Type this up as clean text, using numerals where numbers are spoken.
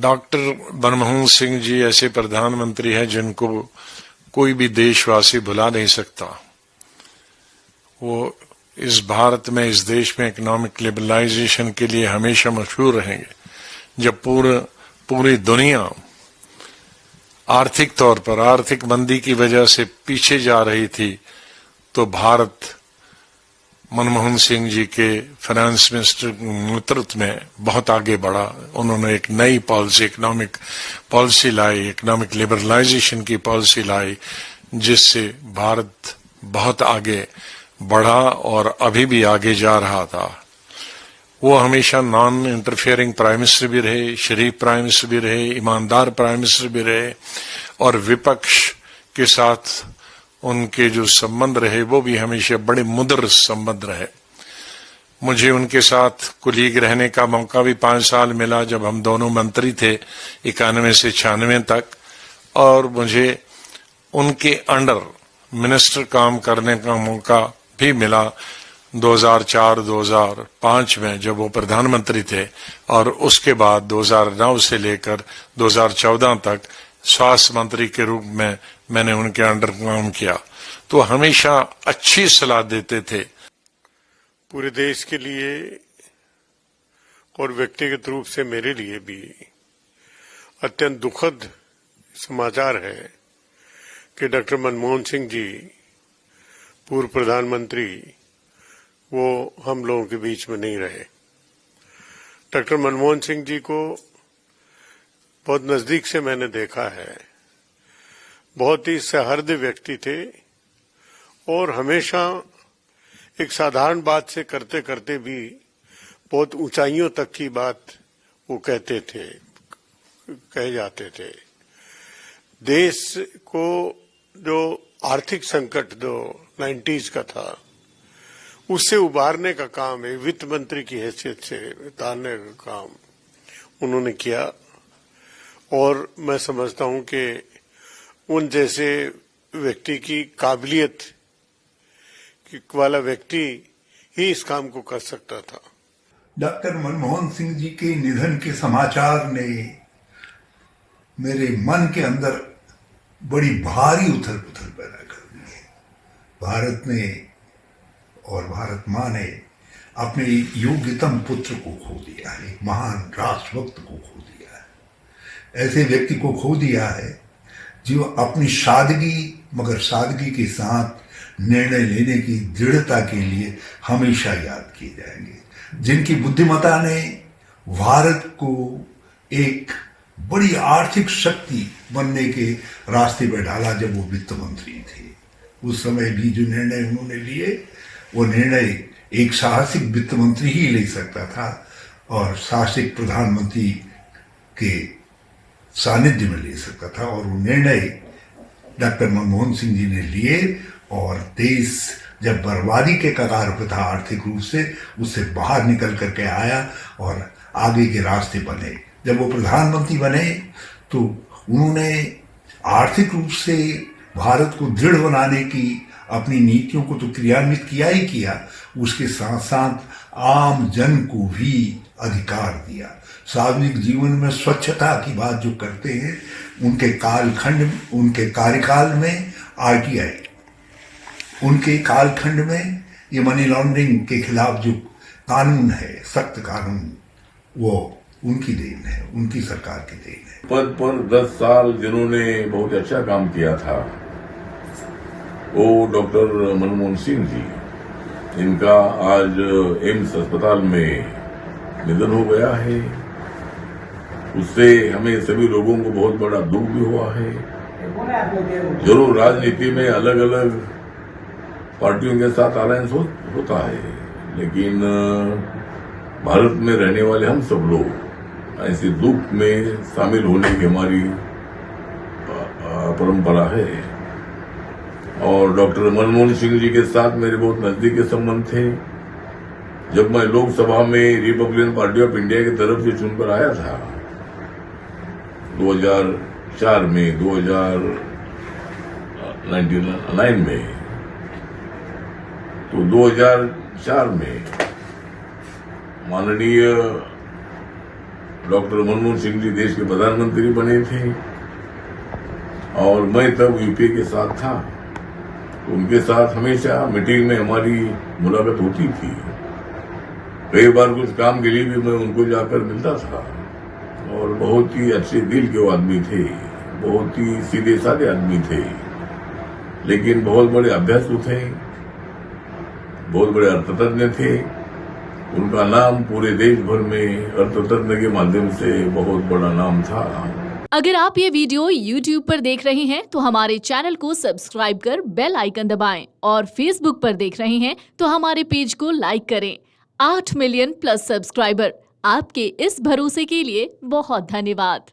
Doctor Manmohan Singh ji ऐसे प्रधानमंत्री हैं जिनको कोई भी देशवासी भुला नहीं सकता। वो इस भारत में, इस देश में इकोनॉमिक लिबरलाइजेशन के लिए हमेशा मशहूर रहेंगे। जब पूरी दुनिया आर्थिक तौर पर आर्थिक मंदी की वजह से पीछे जा रही थी, तो भारत मनमोहन सिंह जी के फाइनेंस मिनिस्टर नेतृत्व में बहुत आगे बढ़ा। उन्होंने एक नई पॉलिसी, इकोनॉमिक पॉलिसी लाई, इकोनॉमिक लिबरलाइजेशन की पॉलिसी लाई, जिससे भारत बहुत आगे बढ़ा और अभी भी आगे जा रहा था। वो हमेशा नॉन इंटरफेयरिंग प्राइम मिनिस्टर भी रहे, शरीफ प्राइम मिनिस्टर भी रहे, ईमानदार प्राइम मिनिस्टर भी रहे, और विपक्ष के साथ उनके जो संबंध रहे वो भी हमेशा बड़े मुद्र संबंध रहे। मुझे उनके साथ कुलीग रहने का मौका भी 5 साल मिला, जब हम दोनों मंत्री थे 91 से 96 तक, और मुझे उनके अंडर मिनिस्टर काम करने का मौका भी मिला 2004-2005 में, जब वो प्रधानमंत्री थे, और उसके बाद 2009 से लेकर 2014 तक स्वास्थ्य मंत्री के रूप में मैंने उनके अंडर काम किया। तो हमेशा अच्छी सलाह देते थे। पूरे देश के लिए और व्यक्तिगत रूप से मेरे लिए भी अत्यंत दुखद समाचार है कि डॉक्टर मनमोहन सिंह जी, पूर्व प्रधानमंत्री, वो हम लोगों के बीच में नहीं रहे। डॉक्टर मनमोहन सिंह जी को बहुत नजदीक से मैंने देखा है। बहुत ही सहृदय व्यक्ति थे और हमेशा एक साधारण बात से करते करते भी बहुत ऊंचाइयों तक की बात वो कहते थे, कहे जाते थे। देश को जो आर्थिक संकट जो 90s का था, उससे उबारने का काम है, वित्त मंत्री की हैसियत से उतारने का काम उन्होंने किया। और मैं समझता हूं कि उन जैसे व्यक्ति की काबिलियत वाला व्यक्ति ही इस काम को कर सकता था। डॉक्टर मनमोहन सिंह जी के निधन के समाचार ने मेरे मन के अंदर बड़ी भारी उथल पुथल पैदा कर दी है। भारत ने और भारत माँ ने अपने योग्यतम पुत्र को खो दिया है, महान राष्ट्रभक्त को खो दिया है। ऐसे व्यक्ति को खो दिया है जो अपनी मगर सादगी के साथ निर्णय लेने की दृढ़ता के लिए हमेशा याद किए जाएंगे, जिनकी बुद्धिमत्ता ने भारत को एक बड़ी आर्थिक शक्ति बनने के रास्ते पर डाला। जब वो वित्त मंत्री थे, उस समय भी जो निर्णय उन्होंने लिए, वो निर्णय एक साहसिक वित्त मंत्री ही ले सकता था, और साहसिक प्रधानमंत्री के सानिध्य में ले सकता था। और वो निर्णय डॉक्टर मनमोहन सिंह जी ने लिए, और देश जब बर्बादी के कगार पर था आर्थिक रूप से, उससे बाहर निकल करके आया और आगे के रास्ते बने। जब वो प्रधानमंत्री बने तो उन्होंने आर्थिक रूप से भारत को दृढ़ बनाने की अपनी नीतियों को तो क्रियान्वित किया ही किया, उसके साथ साथ आम जन को भी अधिकार दिया। सार्वजनिक जीवन में स्वच्छता की बात जो करते हैं, उनके कार्यकाल में RTI, उनके कालखंड में ये मनी लॉन्ड्रिंग के खिलाफ जो कानून है, सख्त कानून, वो उनकी देन है, उनकी सरकार की देन है। पद पर 10 साल जिन्होंने बहुत अच्छा काम किया था, वो डॉक्टर मनमोहन सिंह जी, इनका आज एम्स अस्पताल में निधन हो गया है। उससे हमें सभी लोगों को बहुत बड़ा दुख भी हुआ है। जरूर राजनीति में अलग अलग पार्टियों के साथ अलायंस होता है, लेकिन भारत में रहने वाले हम सब लोग ऐसे दुख में शामिल होने की हमारी परंपरा है। और डॉक्टर मनमोहन सिंह जी के साथ मेरे बहुत नजदीक के संबंध थे। जब मैं लोकसभा में रिपब्लिकन पार्टी ऑफ इंडिया की तरफ से चुनकर आया था 2004 में, 2009 में, तो 2004 में माननीय डॉक्टर मनमोहन सिंह जी देश के प्रधानमंत्री बने थे और मैं तब यूपीए के साथ था। तो उनके साथ हमेशा मीटिंग में हमारी मुलाकात होती थी। कई बार कुछ काम के लिए भी मैं उनको जाकर मिलता था और बहुत ही अच्छे दिल के वो आदमी थे, बहुत ही सीधे साधे आदमी थे, लेकिन बहुत बड़े अभ्यासु थे, बहुत बड़े अर्थतज्ञ थे। उनका नाम पूरे देश भर में अर्थतज्ञ के माध्यम से बहुत बड़ा नाम था। अगर आप ये वीडियो YouTube पर देख रहे हैं तो हमारे चैनल को सब्सक्राइब कर बेल आइकन दबाएं और Facebook पर देख रहे हैं तो हमारे पेज को लाइक करें। 8 मिलियन प्लस सब्सक्राइबर, आपके इस भरोसे के लिए बहुत धन्यवाद।